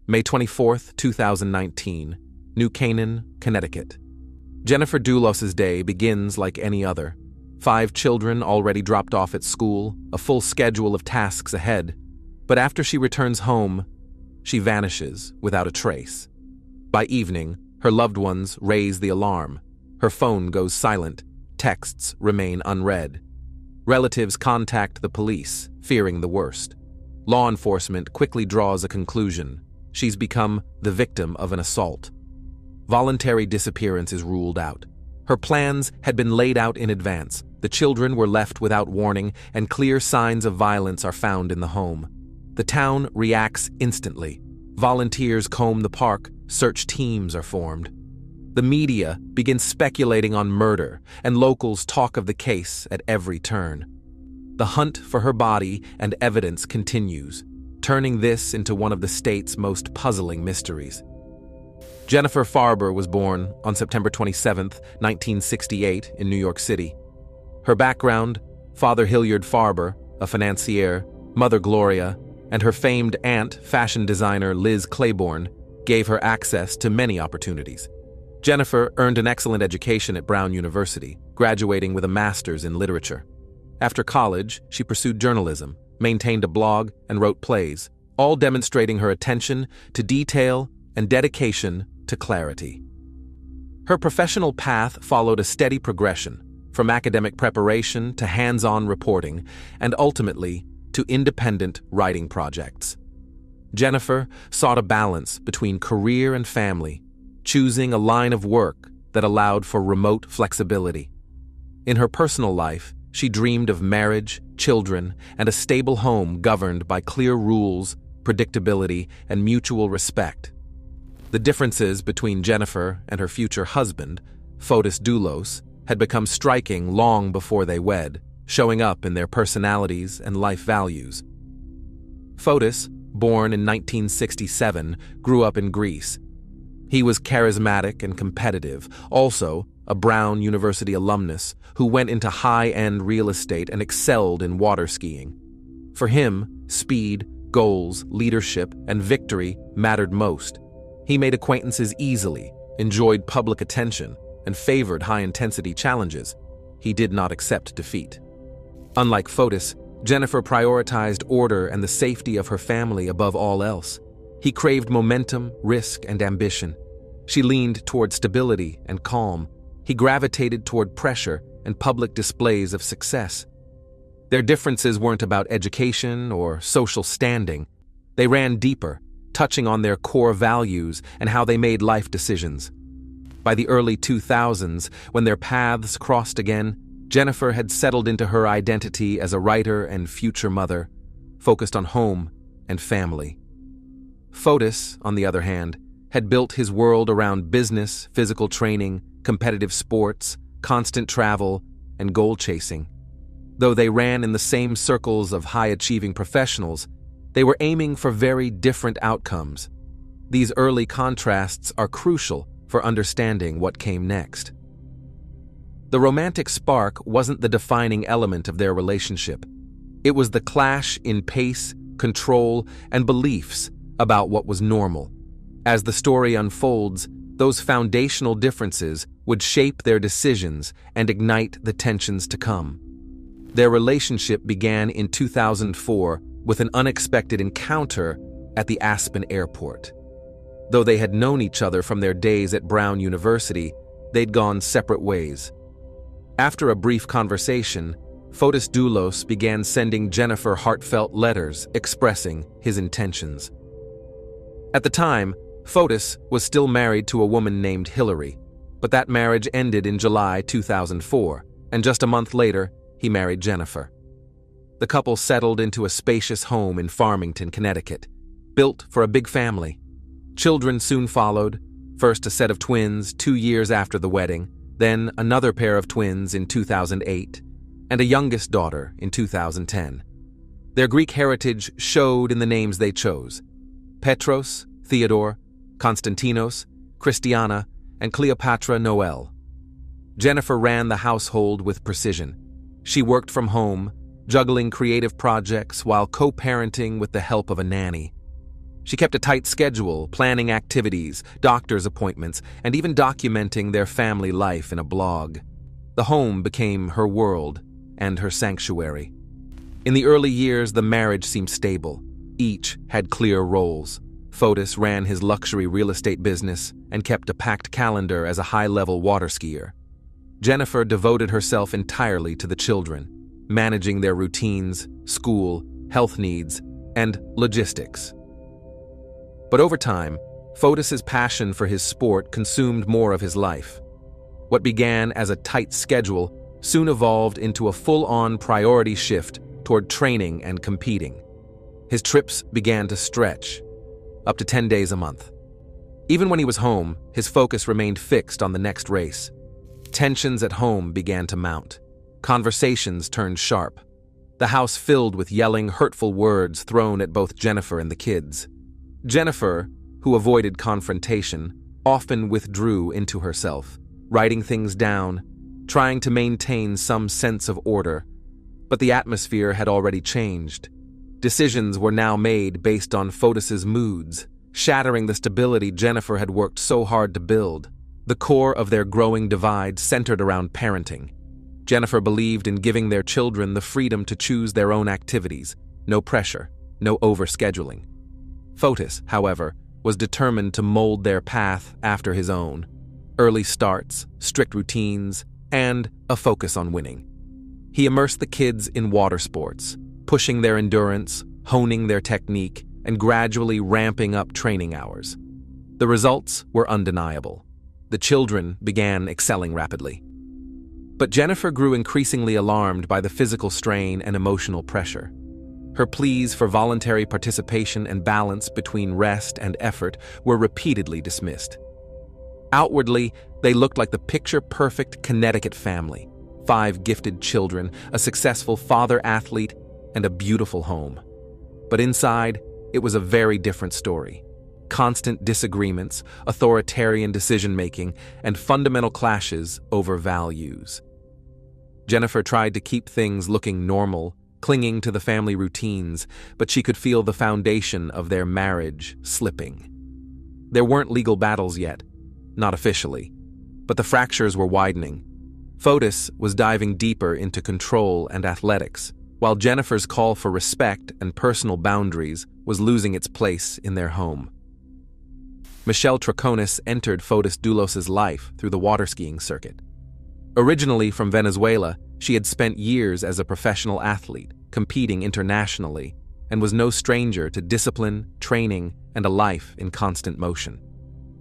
May 24, 2019, New Canaan, Connecticut. Jennifer Doulos' day begins like any other. 5 children already dropped off at school, a full schedule of tasks ahead. But after she returns home, she vanishes without a trace. By evening, her loved ones raise the alarm. Her phone goes silent. Texts remain unread. Relatives contact the police, fearing the worst. Law enforcement quickly draws a conclusion. She's become the victim of an assault. Voluntary disappearance is ruled out. Her plans had been laid out in advance. The children were left without warning, and clear signs of violence are found in the home. The town reacts instantly. Volunteers comb the park, search teams are formed. The media begins speculating on murder, and locals talk of the case at every turn. The hunt for her body and evidence continues, turning this into one of the state's most puzzling mysteries. Jennifer Farber was born on September 27, 1968, in New York City. Her background: father Hilliard Farber, a financier, mother Gloria, and her famed aunt, fashion designer Liz Claiborne, gave her access to many opportunities. Jennifer earned an excellent education at Brown University, graduating with a master's in literature. After college, she pursued journalism, maintained a blog, and wrote plays, all demonstrating her attention to detail and dedication to clarity. Her professional path followed a steady progression, from academic preparation to hands-on reporting, and ultimately to independent writing projects. Jennifer sought a balance between career and family, choosing a line of work that allowed for remote flexibility. In her personal life, she dreamed of marriage, children, and a stable home governed by clear rules, predictability, and mutual respect. The differences between Jennifer and her future husband, Fotis Doulos, had become striking long before they wed, showing up in their personalities and life values. Fotis, born in 1967, grew up in Greece. He was charismatic and competitive, also a Brown University alumnus who went into high-end real estate and excelled in water skiing. For him, speed, goals, leadership, and victory mattered most. He made acquaintances easily, enjoyed public attention, and favored high-intensity challenges. He did not accept defeat. Unlike Fotis, Jennifer prioritized order and the safety of her family above all else. He craved momentum, risk, and ambition. She leaned toward stability and calm. He gravitated toward pressure and public displays of success. Their differences weren't about education or social standing. They ran deeper, touching on their core values and how they made life decisions. By the early 2000s, when their paths crossed again, Jennifer had settled into her identity as a writer and future mother, focused on home and family. Fotis, on the other hand, had built his world around business, physical training, competitive sports, constant travel, and goal chasing. Though they ran in the same circles of high-achieving professionals, they were aiming for very different outcomes. These early contrasts are crucial for understanding what came next. The romantic spark wasn't the defining element of their relationship. It was the clash in pace, control, and beliefs about what was normal. As the story unfolds, those foundational differences would shape their decisions and ignite the tensions to come. Their relationship began in 2004 with an unexpected encounter at the Aspen airport. Though they had known each other from their days at Brown University, they'd gone separate ways. After a brief conversation, Fotis Doulos began sending Jennifer heartfelt letters expressing his intentions. At the time, Fotis was still married to a woman named Hillary, but that marriage ended in July 2004, and just a month later, he married Jennifer. The couple settled into a spacious home in Farmington, Connecticut, built for a big family. Children soon followed, first a set of twins 2 years after the wedding, then another pair of twins in 2008, and a youngest daughter in 2010. Their Greek heritage showed in the names they chose: Petros, Theodore, Konstantinos, Christiana, and Cleopatra Noel. Jennifer ran the household with precision. She worked from home, juggling creative projects while co-parenting with the help of a nanny. She kept a tight schedule, planning activities, doctor's appointments, and even documenting their family life in a blog. The home became her world and her sanctuary. In the early years, the marriage seemed stable. Each had clear roles. Fotis ran his luxury real estate business and kept a packed calendar as a high-level water skier. Jennifer devoted herself entirely to the children, managing their routines, school, health needs, and logistics. But over time, Fotis's passion for his sport consumed more of his life. What began as a tight schedule soon evolved into a full-on priority shift toward training and competing. His trips began to stretch, up to 10 days a month. Even when he was home, his focus remained fixed on the next race. Tensions at home began to mount. Conversations turned sharp. The house filled with yelling, hurtful words thrown at both Jennifer and the kids. Jennifer, who avoided confrontation, often withdrew into herself, writing things down, trying to maintain some sense of order. But the atmosphere had already changed. Decisions were now made based on Fotis's moods, shattering the stability Jennifer had worked so hard to build. The core of their growing divide centered around parenting. Jennifer believed in giving their children the freedom to choose their own activities, no pressure, no overscheduling. Fotis, however, was determined to mold their path after his own. Early starts, strict routines, and a focus on winning. He immersed the kids in water sports, pushing their endurance, honing their technique, and gradually ramping up training hours. The results were undeniable. The children began excelling rapidly. But Jennifer grew increasingly alarmed by the physical strain and emotional pressure. Her pleas for voluntary participation and balance between rest and effort were repeatedly dismissed. Outwardly, they looked like the picture-perfect Connecticut family: 5 gifted children, a successful father-athlete, and a beautiful home. But inside, it was a very different story. Constant disagreements, authoritarian decision-making, and fundamental clashes over values. Jennifer tried to keep things looking normal, clinging to the family routines, but she could feel the foundation of their marriage slipping. There weren't legal battles yet, not officially, but the fractures were widening. Fotis was diving deeper into control and athletics, while Jennifer's call for respect and personal boundaries was losing its place in their home. Michelle Troconis entered Fotis Doulos' life through the water skiing circuit. Originally from Venezuela, she had spent years as a professional athlete, competing internationally, and was no stranger to discipline, training, and a life in constant motion.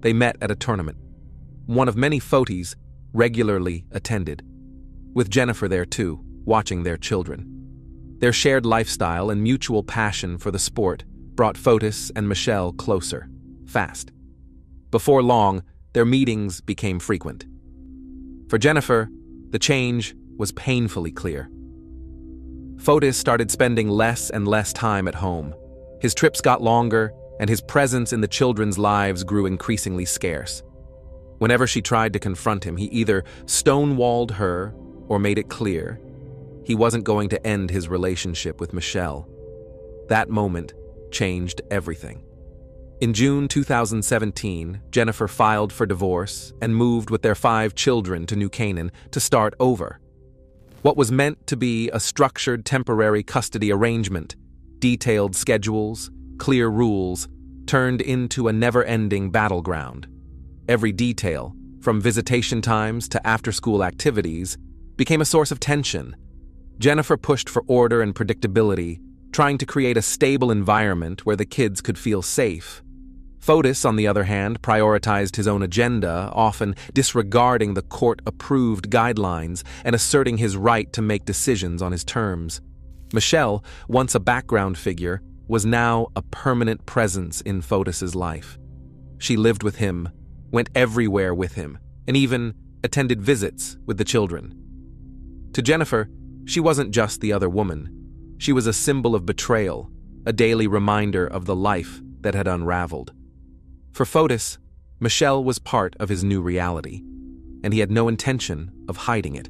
They met at a tournament. One of many Fotis regularly attended, with Jennifer there too, watching their children. Their shared lifestyle and mutual passion for the sport brought Fotis and Michelle closer, fast. Before long, their meetings became frequent. For Jennifer, the change was painfully clear. Fotis started spending less and less time at home. His trips got longer, and his presence in the children's lives grew increasingly scarce. Whenever she tried to confront him, he either stonewalled her or made it clear he wasn't going to end his relationship with Michelle. That moment changed everything. In June 2017, Jennifer filed for divorce and moved with their 5 children to New Canaan to start over. What was meant to be a structured temporary custody arrangement, detailed schedules, clear rules, turned into a never-ending battleground. Every detail, from visitation times to after-school activities, became a source of tension. Jennifer pushed for order and predictability, trying to create a stable environment where the kids could feel safe. Fotis, on the other hand, prioritized his own agenda, often disregarding the court-approved guidelines and asserting his right to make decisions on his terms. Michelle, once a background figure, was now a permanent presence in Fotis's life. She lived with him, went everywhere with him, and even attended visits with the children. To Jennifer, she wasn't just the other woman. She was a symbol of betrayal, a daily reminder of the life that had unraveled. For Fotis, Michelle was part of his new reality, and he had no intention of hiding it.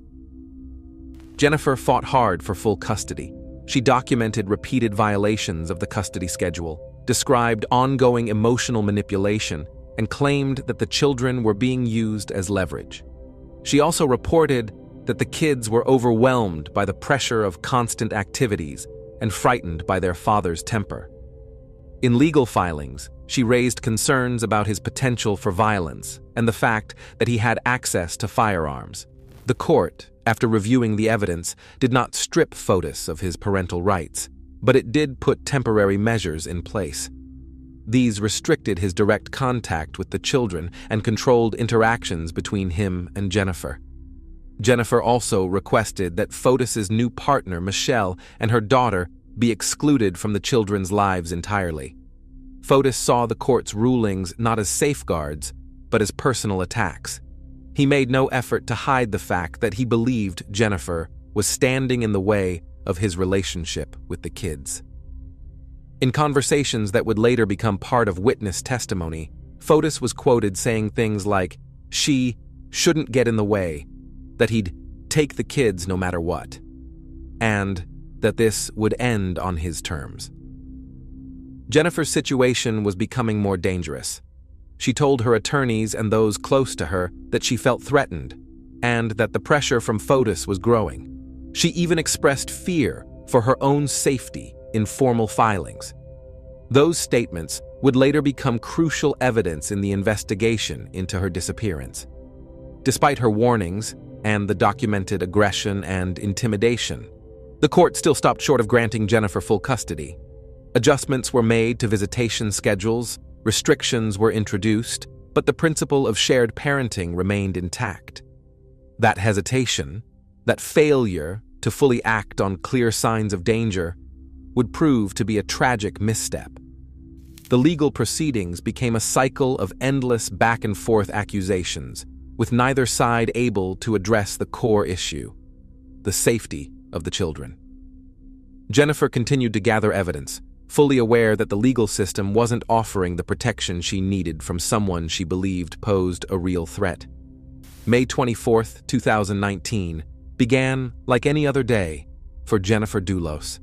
Jennifer fought hard for full custody. She documented repeated violations of the custody schedule, described ongoing emotional manipulation, and claimed that the children were being used as leverage. She also reported that the kids were overwhelmed by the pressure of constant activities and frightened by their father's temper. In legal filings, she raised concerns about his potential for violence and the fact that he had access to firearms. The court, after reviewing the evidence, did not strip Fotis of his parental rights, but it did put temporary measures in place. These restricted his direct contact with the children and controlled interactions between him and Jennifer. Jennifer also requested that Fotis's new partner, Michelle, and her daughter be excluded from the children's lives entirely. Fotis saw the court's rulings not as safeguards, but as personal attacks. He made no effort to hide the fact that he believed Jennifer was standing in the way of his relationship with the kids. In conversations that would later become part of witness testimony, Fotis was quoted saying things like, she shouldn't get in the way, that he'd take the kids no matter what, and that this would end on his terms. Jennifer's situation was becoming more dangerous. She told her attorneys and those close to her that she felt threatened, and that the pressure from Fotis was growing. She even expressed fear for her own safety in formal filings. Those statements would later become crucial evidence in the investigation into her disappearance. Despite her warnings and the documented aggression and intimidation, the court still stopped short of granting Jennifer full custody. Adjustments were made to visitation schedules, restrictions were introduced, but the principle of shared parenting remained intact. That hesitation, that failure to fully act on clear signs of danger, would prove to be a tragic misstep. The legal proceedings became a cycle of endless back-and-forth accusations, with neither side able to address the core issue, the safety of the children. Jennifer continued to gather evidence, fully aware that the legal system wasn't offering the protection she needed from someone she believed posed a real threat. May 24, 2019, began like any other day for Jennifer Dulos.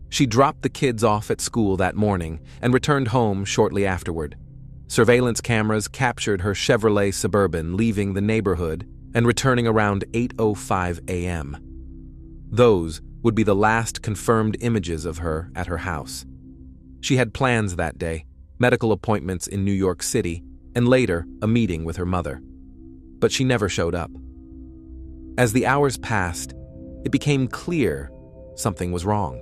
She dropped the kids off at school that morning and returned home shortly afterward. Surveillance cameras captured her Chevrolet Suburban leaving the neighborhood and returning around 8:05 a.m. Those would be the last confirmed images of her at her house. She had plans that day, medical appointments in New York City, and later a meeting with her mother. But she never showed up. As the hours passed, it became clear something was wrong.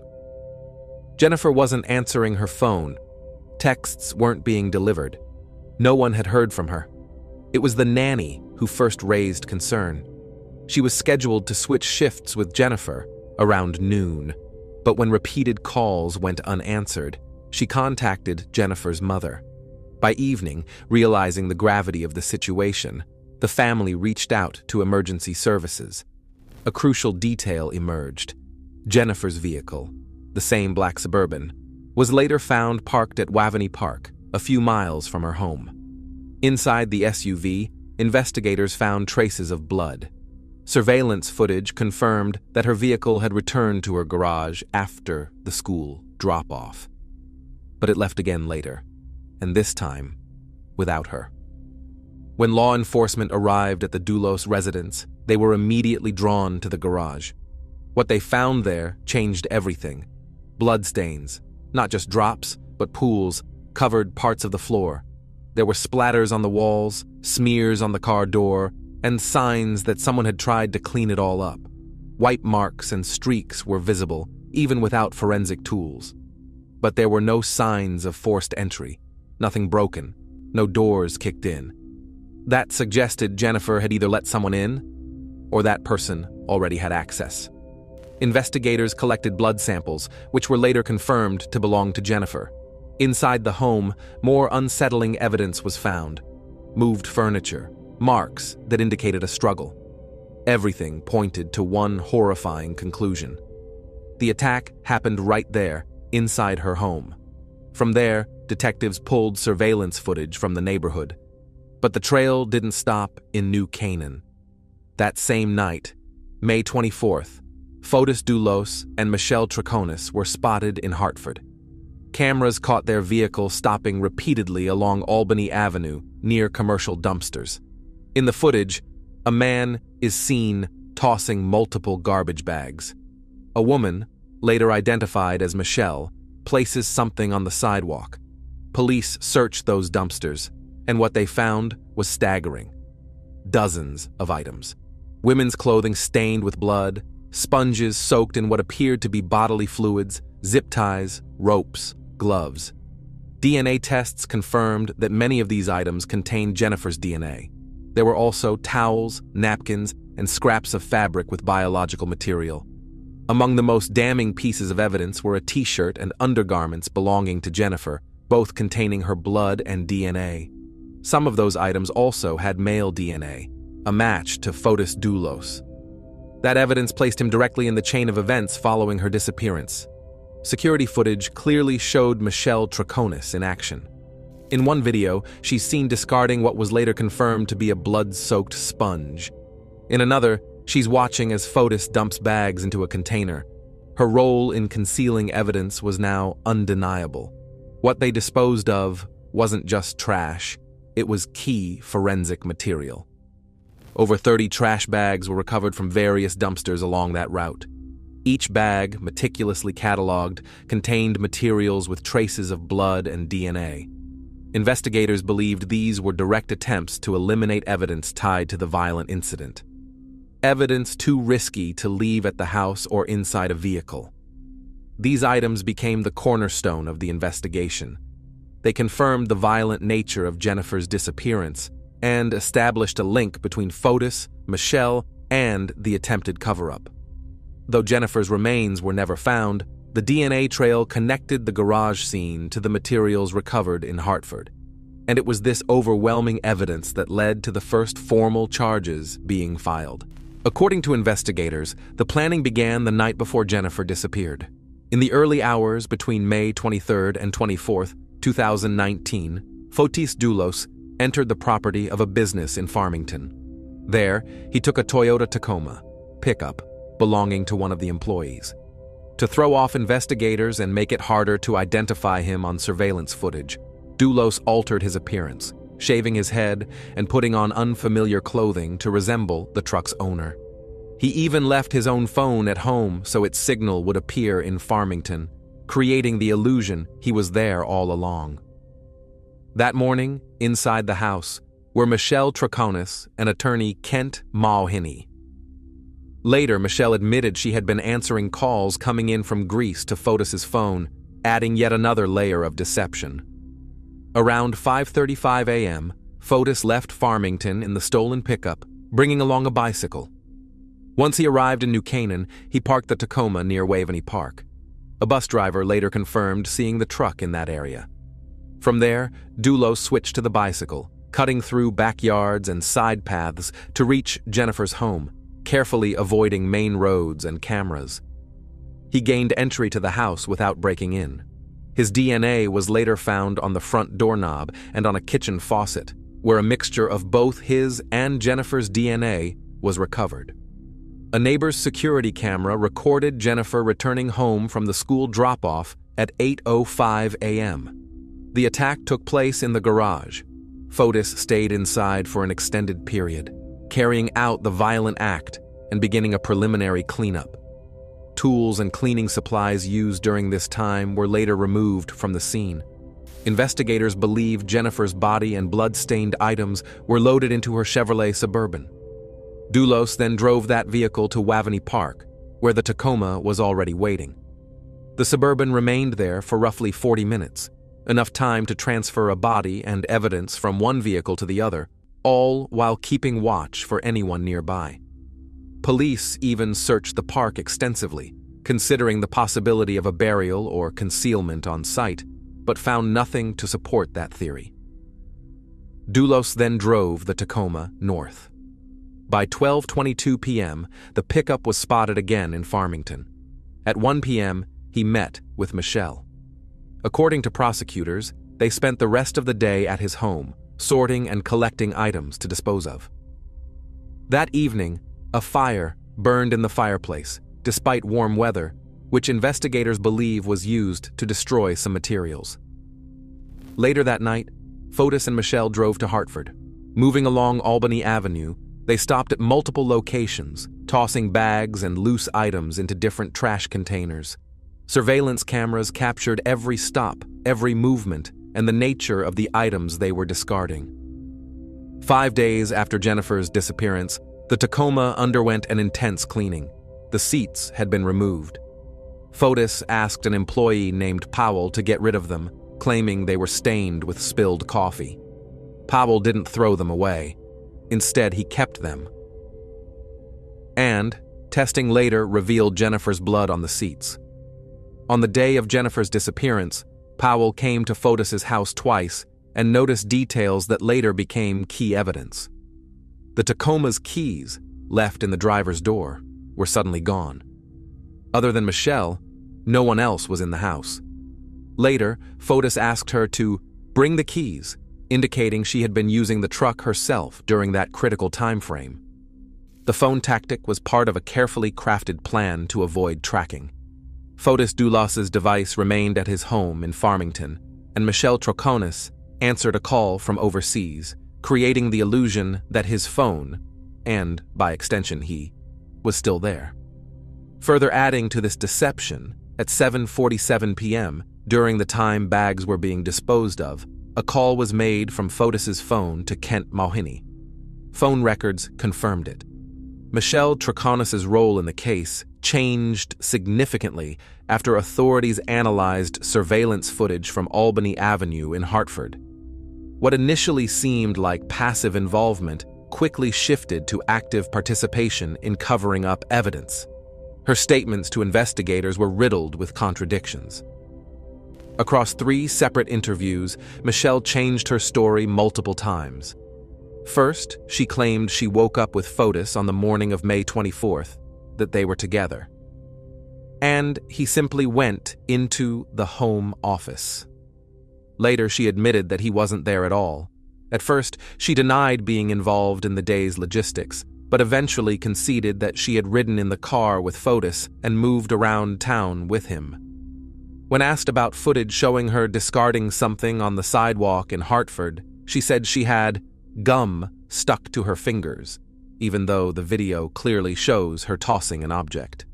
Jennifer wasn't answering her phone. Texts weren't being delivered. No one had heard from her. It was the nanny who first raised concern. She was scheduled to switch shifts with Jennifer around noon, but when repeated calls went unanswered, she contacted Jennifer's mother. By evening, realizing the gravity of the situation, the family reached out to emergency services. A crucial detail emerged. Jennifer's vehicle, the same black Suburban, was later found parked at Waveney Park, a few miles from her home. Inside the SUV, investigators found traces of blood. Surveillance footage confirmed that her vehicle had returned to her garage after the school drop-off. But it left again later, and this time, without her. When law enforcement arrived at the Dulos residence, they were immediately drawn to the garage. What they found there changed everything. Bloodstains, not just drops, but pools, covered parts of the floor. There were splatters on the walls, smears on the car door, and signs that someone had tried to clean it all up. Wipe marks and streaks were visible, even without forensic tools. But there were no signs of forced entry, nothing broken, no doors kicked in. That suggested Jennifer had either let someone in, or that person already had access. Investigators collected blood samples, which were later confirmed to belong to Jennifer. Inside the home, more unsettling evidence was found. Moved furniture, marks that indicated a struggle. Everything pointed to one horrifying conclusion. The attack happened right there, inside her home. From there, detectives pulled surveillance footage from the neighborhood. But the trail didn't stop in New Canaan. That same night, May 24th, Fotis Dulos and Michelle Troconis were spotted in Hartford. Cameras caught their vehicle stopping repeatedly along Albany Avenue near commercial dumpsters. In the footage, a man is seen tossing multiple garbage bags. A woman, later identified as Michelle, places something on the sidewalk. Police searched those dumpsters, and what they found was staggering. Dozens of items. Women's clothing stained with blood, sponges soaked in what appeared to be bodily fluids, zip ties, ropes, gloves. DNA tests confirmed that many of these items contained Jennifer's DNA. There were also towels, napkins, and scraps of fabric with biological material. Among the most damning pieces of evidence were a t-shirt and undergarments belonging to Jennifer, both containing her blood and DNA. Some of those items also had male DNA, a match to Fotis Doulos. That evidence placed him directly in the chain of events following her disappearance. Security footage clearly showed Michelle Troconis in action. In one video, she's seen discarding what was later confirmed to be a blood-soaked sponge. In another, she's watching as Fotis dumps bags into a container. Her role in concealing evidence was now undeniable. What they disposed of wasn't just trash, it was key forensic material. Over 30 trash bags were recovered from various dumpsters along that route. Each bag, meticulously cataloged, contained materials with traces of blood and DNA. Investigators believed these were direct attempts to eliminate evidence tied to the violent incident. Evidence too risky to leave at the house or inside a vehicle. These items became the cornerstone of the investigation. They confirmed the violent nature of Jennifer's disappearance and established a link between Fotis, Michelle, and the attempted cover-up. Though Jennifer's remains were never found, the DNA trail connected the garage scene to the materials recovered in Hartford, and it was this overwhelming evidence that led to the first formal charges being filed. According to investigators, the planning began the night before Jennifer disappeared. In the early hours between May 23rd and 24th, 2019, Fotis Doulos entered the property of a business in Farmington. There, he took a Toyota Tacoma pickup belonging to one of the employees. To throw off investigators and make it harder to identify him on surveillance footage, Doulos altered his appearance, shaving his head and putting on unfamiliar clothing to resemble the truck's owner. He even left his own phone at home so its signal would appear in Farmington, creating the illusion he was there all along. That morning, inside the house, were Michelle Troconis and attorney Kent Mulhenny. Later, Michelle admitted she had been answering calls coming in from Greece to Fotis's phone, adding yet another layer of deception. Around 5:35 a.m., Fotis left Farmington in the stolen pickup, bringing along a bicycle. Once he arrived in New Canaan, he parked the Tacoma near Waveney Park. A bus driver later confirmed seeing the truck in that area. From there, Doulos switched to the bicycle, cutting through backyards and side paths to reach Jennifer's home, carefully avoiding main roads and cameras. He gained entry to the house without breaking in. His DNA was later found on the front doorknob and on a kitchen faucet, where a mixture of both his and Jennifer's DNA was recovered. A neighbor's security camera recorded Jennifer returning home from the school drop-off at 8:05 a.m. The attack took place in the garage. Fotis stayed inside for an extended period, carrying out the violent act and beginning a preliminary cleanup. Tools and cleaning supplies used during this time were later removed from the scene. Investigators believe Jennifer's body and blood-stained items were loaded into her Chevrolet Suburban. Doulos then drove that vehicle to Waveney Park, where the Tacoma was already waiting. The Suburban remained there for roughly 40 minutes, enough time to transfer a body and evidence from one vehicle to the other, all while keeping watch for anyone nearby. Police even searched the park extensively, considering the possibility of a burial or concealment on site, but found nothing to support that theory. Doulos then drove the Tacoma north. By 12:22 p.m., the pickup was spotted again in Farmington. At 1 p.m., he met with Michelle. According to prosecutors, they spent the rest of the day at his home, sorting and collecting items to dispose of. That evening, a fire burned in the fireplace, despite warm weather, which investigators believe was used to destroy some materials. Later that night, Fotis and Michelle drove to Hartford. Moving along Albany Avenue, they stopped at multiple locations, tossing bags and loose items into different trash containers. Surveillance cameras captured every stop, every movement, and the nature of the items they were discarding. 5 days after Jennifer's disappearance, the Tacoma underwent an intense cleaning. The seats had been removed. Fotis asked an employee named Powell to get rid of them, claiming they were stained with spilled coffee. Powell didn't throw them away. Instead, he kept them. And testing later revealed Jennifer's blood on the seats. On the day of Jennifer's disappearance, Powell came to Fotis's house twice and noticed details that later became key evidence. The Tacoma's keys, left in the driver's door, were suddenly gone. Other than Michelle, no one else was in the house. Later, Fotis asked her to bring the keys, indicating she had been using the truck herself during that critical time frame. The phone tactic was part of a carefully crafted plan to avoid tracking. Fotis Doulas's device remained at his home in Farmington, and Michelle Troconis answered a call from overseas, creating the illusion that his phone, and by extension he, was still there. Further adding to this deception, at 7:47 p.m., during the time bags were being disposed of, a call was made from Fotis's phone to Kent Mulhenny. Phone records confirmed it. Michelle Troconis's role in the case changed significantly after authorities analyzed surveillance footage from Albany Avenue in Hartford. What initially seemed like passive involvement quickly shifted to active participation in covering up evidence. Her statements to investigators were riddled with contradictions. Across 3 separate interviews, Michelle changed her story multiple times. First, she claimed she woke up with Fotis on the morning of May 24th, that they were together. And he simply went into the home office. Later, she admitted that he wasn't there at all. At first, she denied being involved in the day's logistics, but eventually conceded that she had ridden in the car with Fotis and moved around town with him. When asked about footage showing her discarding something on the sidewalk in Hartford, she said she had gum stuck to her fingers, even though the video clearly shows her tossing an object.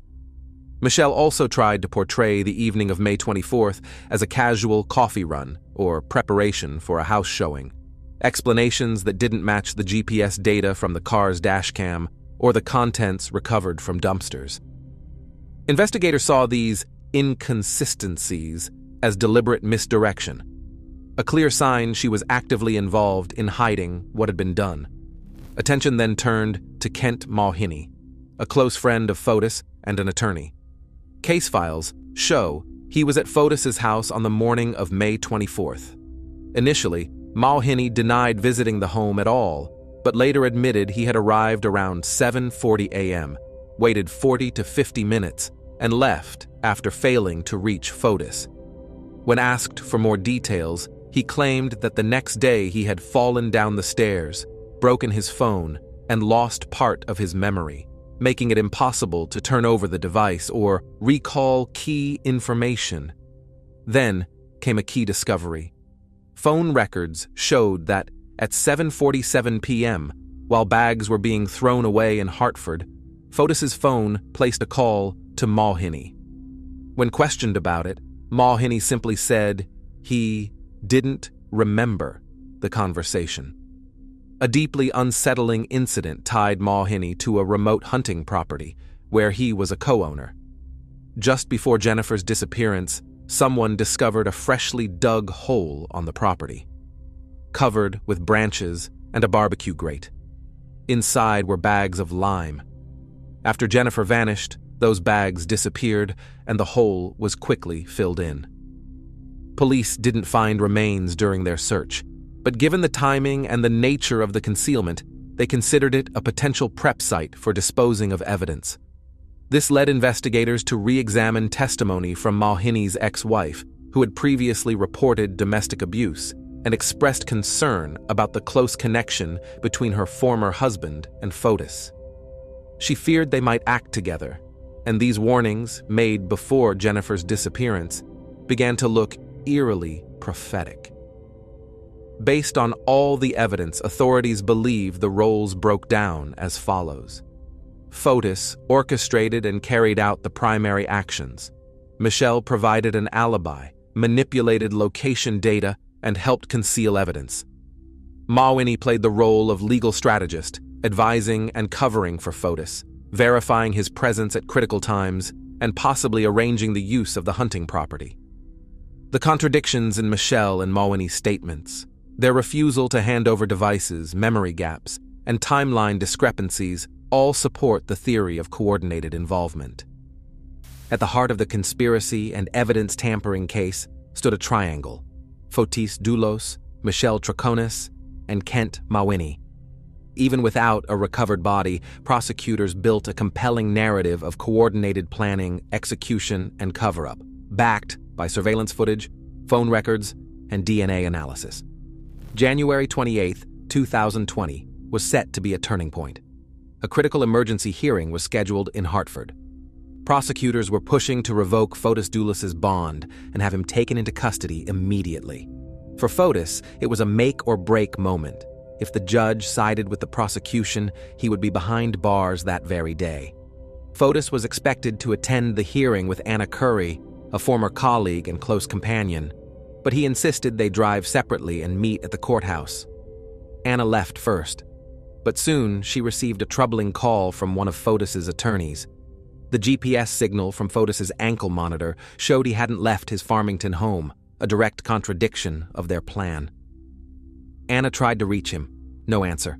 Michelle also tried to portray the evening of May 24th as a casual coffee run or preparation for a house showing, explanations that didn't match the GPS data from the car's dashcam or the contents recovered from dumpsters. Investigators saw these inconsistencies as deliberate misdirection, a clear sign she was actively involved in hiding what had been done. Attention then turned to Kent Mulhenny, a close friend of Fotis and an attorney. Case files show he was at Fotis's house on the morning of May 24th. Initially, Mulhenny denied visiting the home at all, but later admitted he had arrived around 7:40 a.m., waited 40 to 50 minutes, and left after failing to reach Fotis. When asked for more details, he claimed that the next day he had fallen down the stairs, broken his phone, and lost part of his memory, making it impossible to turn over the device or recall key information. Then came a key discovery. Phone records showed that at 7:47 p.m., while bags were being thrown away in Hartford, Fotis's phone placed a call to Mulhenny. When questioned about it, Mulhenny simply said he didn't remember the conversation. A deeply unsettling incident tied Mulhenny to a remote hunting property where he was a co-owner. Just before Jennifer's disappearance, someone discovered a freshly dug hole on the property, covered with branches and a barbecue grate. Inside were bags of lime. After Jennifer vanished, those bags disappeared and the hole was quickly filled in. Police didn't find remains during their search, but given the timing and the nature of the concealment, they considered it a potential prep site for disposing of evidence. This led investigators to re-examine testimony from Mulhenny's ex-wife, who had previously reported domestic abuse and expressed concern about the close connection between her former husband and Fotis. She feared they might act together, and these warnings, made before Jennifer's disappearance, began to look eerily prophetic. Based on all the evidence, authorities believe the roles broke down as follows. Fotis orchestrated and carried out the primary actions. Michelle provided an alibi, manipulated location data, and helped conceal evidence. Mawhinney played the role of legal strategist, advising and covering for Fotis, verifying his presence at critical times, and possibly arranging the use of the hunting property. The contradictions in Michelle and Mawhinney's statements, their refusal to hand over devices, memory gaps, and timeline discrepancies all support the theory of coordinated involvement. At the heart of the conspiracy and evidence tampering case stood a triangle: Fotis Dulos, Michelle Troconis, and Kent Mawhinney. Even without a recovered body, prosecutors built a compelling narrative of coordinated planning, execution, and cover-up, backed by surveillance footage, phone records, and DNA analysis. January 28, 2020, was set to be a turning point. A critical emergency hearing was scheduled in Hartford. Prosecutors were pushing to revoke Fotis Dulos' bond and have him taken into custody immediately. For Fotis, it was a make-or-break moment. If the judge sided with the prosecution, he would be behind bars that very day. Fotis was expected to attend the hearing with Anna Curry, a former colleague and close companion, but he insisted they drive separately and meet at the courthouse. Anna left first, but soon she received a troubling call from one of Fotis' attorneys. The GPS signal from Fotis' ankle monitor showed he hadn't left his Farmington home, a direct contradiction of their plan. Anna tried to reach him. No answer.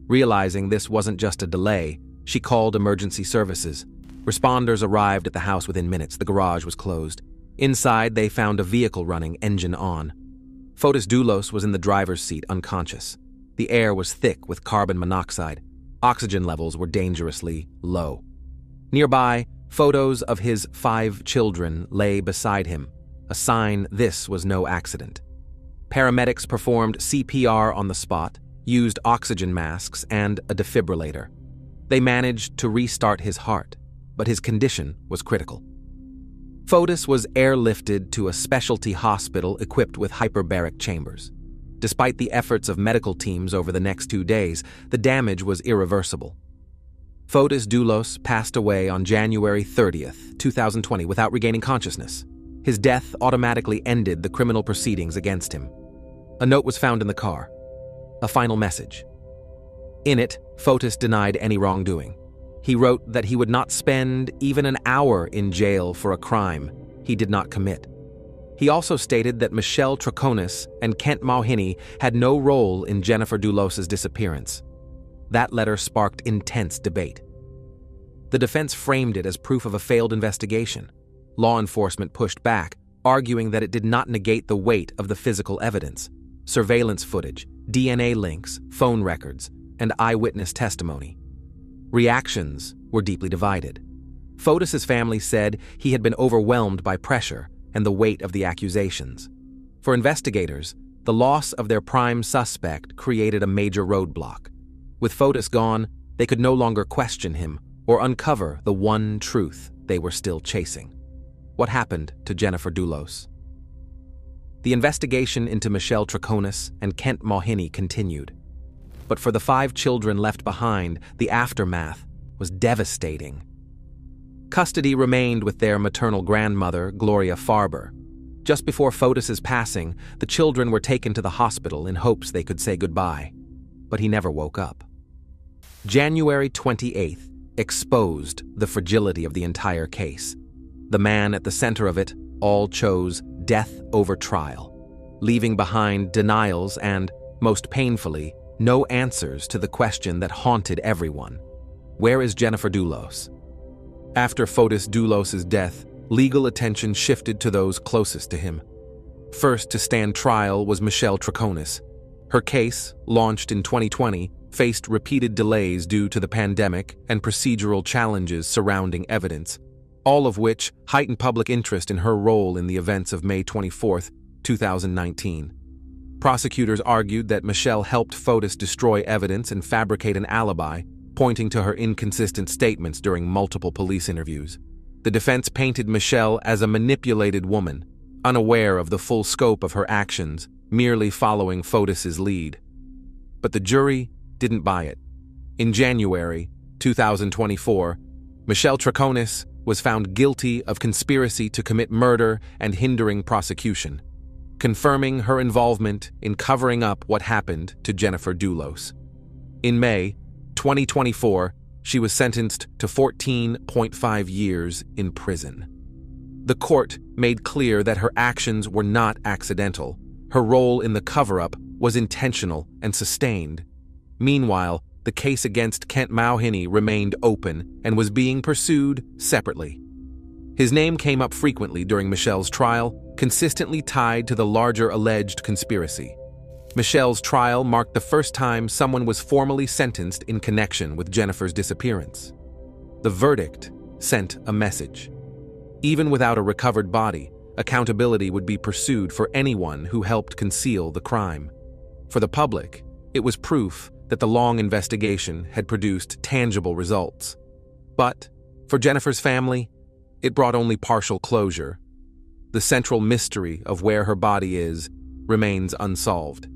Realizing this wasn't just a delay, she called emergency services. Responders arrived at the house within minutes. The garage was closed. Inside, they found a vehicle running, engine on. Fotis Dulos was in the driver's seat, unconscious. The air was thick with carbon monoxide. Oxygen levels were dangerously low. Nearby, photos of his 5 children lay beside him, a sign this was no accident. Paramedics performed CPR on the spot, used oxygen masks and a defibrillator. They managed to restart his heart, but his condition was critical. Fotis was airlifted to a specialty hospital equipped with hyperbaric chambers. Despite the efforts of medical teams over the next 2 days, the damage was irreversible. Fotis Dulos passed away on January 30th, 2020 without regaining consciousness. His death automatically ended the criminal proceedings against him. A note was found in the car. A final message. In it, Fotis denied any wrongdoing. He wrote that he would not spend even an hour in jail for a crime he did not commit. He also stated that Michelle Troconis and Kent Mawhinney had no role in Jennifer Dulos' disappearance. That letter sparked intense debate. The defense framed it as proof of a failed investigation. Law enforcement pushed back, arguing that it did not negate the weight of the physical evidence: surveillance footage, DNA links, phone records, and eyewitness testimony. Reactions were deeply divided. Fotis' family said he had been overwhelmed by pressure and the weight of the accusations. For investigators, the loss of their prime suspect created a major roadblock. With Fotis gone, they could no longer question him or uncover the one truth they were still chasing. What happened to Jennifer Dulos? The investigation into Michelle Troconis and Kent Mawhinney continued. But for the 5 children left behind, the aftermath was devastating. Custody remained with their maternal grandmother, Gloria Farber. Just before Fotis' passing, the children were taken to the hospital in hopes they could say goodbye. But he never woke up. January 28th exposed the fragility of the entire case. The man at the center of it all chose death over trial, leaving behind denials and, most painfully, no answers to the question that haunted everyone. Where is Jennifer Dulos? After Fotis Dulos' death, legal attention shifted to those closest to him. First to stand trial was Michelle Troconis. Her case, launched in 2020, faced repeated delays due to the pandemic and procedural challenges surrounding evidence, all of which heightened public interest in her role in the events of May 24, 2019. Prosecutors argued that Michelle helped Fotis destroy evidence and fabricate an alibi, pointing to her inconsistent statements during multiple police interviews. The defense painted Michelle as a manipulated woman, unaware of the full scope of her actions, merely following Fotis's lead. But the jury didn't buy it. In January 2024, Michelle Troconis was found guilty of conspiracy to commit murder and hindering prosecution, confirming her involvement in covering up what happened to Jennifer Dulos. In May 2024, she was sentenced to 14.5 years in prison. The court made clear that her actions were not accidental. Her role in the cover-up was intentional and sustained. Meanwhile, the case against Kent Mauhiny remained open and was being pursued separately. His name came up frequently during Michelle's trial, consistently tied to the larger alleged conspiracy. Michelle's trial marked the first time someone was formally sentenced in connection with Jennifer's disappearance. The verdict sent a message. Even without a recovered body, accountability would be pursued for anyone who helped conceal the crime. For the public, it was proof that the long investigation had produced tangible results. But, for Jennifer's family, it brought only partial closure. The central mystery of where her body is remains unsolved.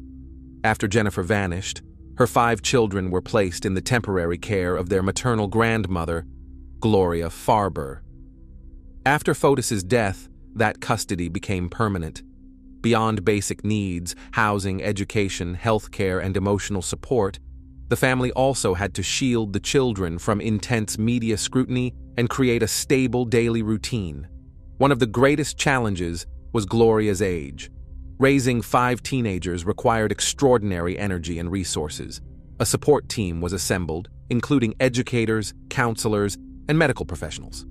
After Jennifer vanished, her 5 children were placed in the temporary care of their maternal grandmother, Gloria Farber. After Fotis's death, that custody became permanent. Beyond basic needs, housing, education, healthcare, and emotional support, the family also had to shield the children from intense media scrutiny and create a stable daily routine. One of the greatest challenges was Gloria's age. Raising 5 teenagers required extraordinary energy and resources. A support team was assembled, including educators, counselors, and medical professionals.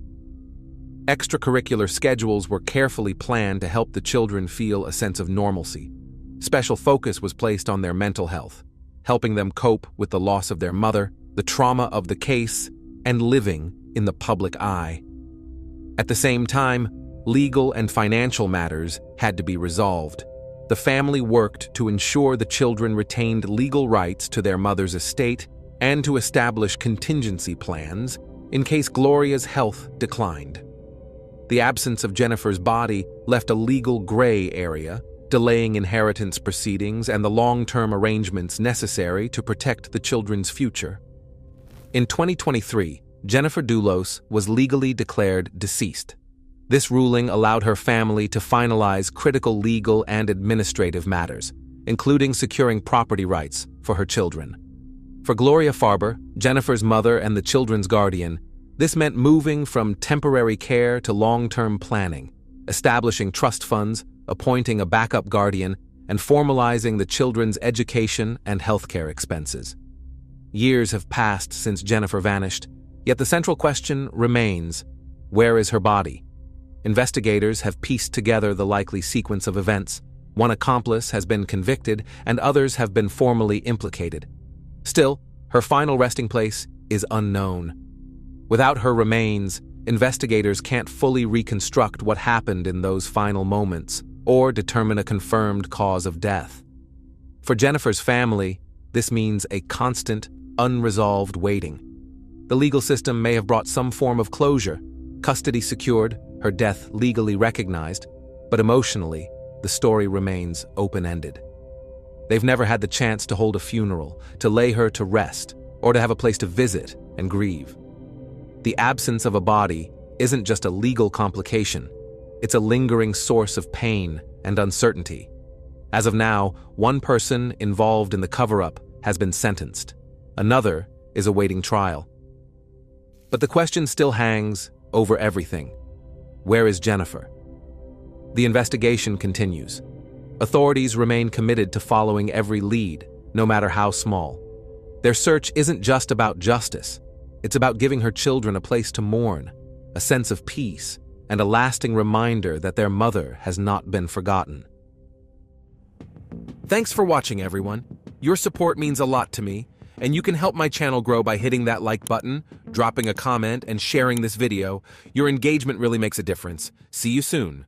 Extracurricular schedules were carefully planned to help the children feel a sense of normalcy. Special focus was placed on their mental health, helping them cope with the loss of their mother, the trauma of the case, and living in the public eye. At the same time, legal and financial matters had to be resolved. The family worked to ensure the children retained legal rights to their mother's estate and to establish contingency plans in case Gloria's health declined. The absence of Jennifer's body left a legal gray area, delaying inheritance proceedings and the long-term arrangements necessary to protect the children's future. In 2023, Jennifer Dulos was legally declared deceased. This ruling allowed her family to finalize critical legal and administrative matters, including securing property rights for her children. For Gloria Farber, Jennifer's mother and the children's guardian, this meant moving from temporary care to long-term planning, establishing trust funds, appointing a backup guardian, and formalizing the children's education and healthcare expenses. Years have passed since Jennifer vanished, yet the central question remains: where is her body? Investigators have pieced together the likely sequence of events. One accomplice has been convicted, and others have been formally implicated. Still, her final resting place is unknown. Without her remains, investigators can't fully reconstruct what happened in those final moments or determine a confirmed cause of death. For Jennifer's family, this means a constant, unresolved waiting. The legal system may have brought some form of closure, custody secured, her death legally recognized, but emotionally, the story remains open-ended. They've never had the chance to hold a funeral, to lay her to rest, or to have a place to visit and grieve. The absence of a body isn't just a legal complication, it's a lingering source of pain and uncertainty. As of now, one person involved in the cover-up has been sentenced. Another is awaiting trial. But the question still hangs over everything. Where is Jennifer? The investigation continues. Authorities remain committed to following every lead, no matter how small. Their search isn't just about justice. It's about giving her children a place to mourn, a sense of peace, and a lasting reminder that their mother has not been forgotten. Thanks for watching, everyone. Your support means a lot to me, and you can help my channel grow by hitting that like button, dropping a comment, and sharing this video. Your engagement really makes a difference. See you soon.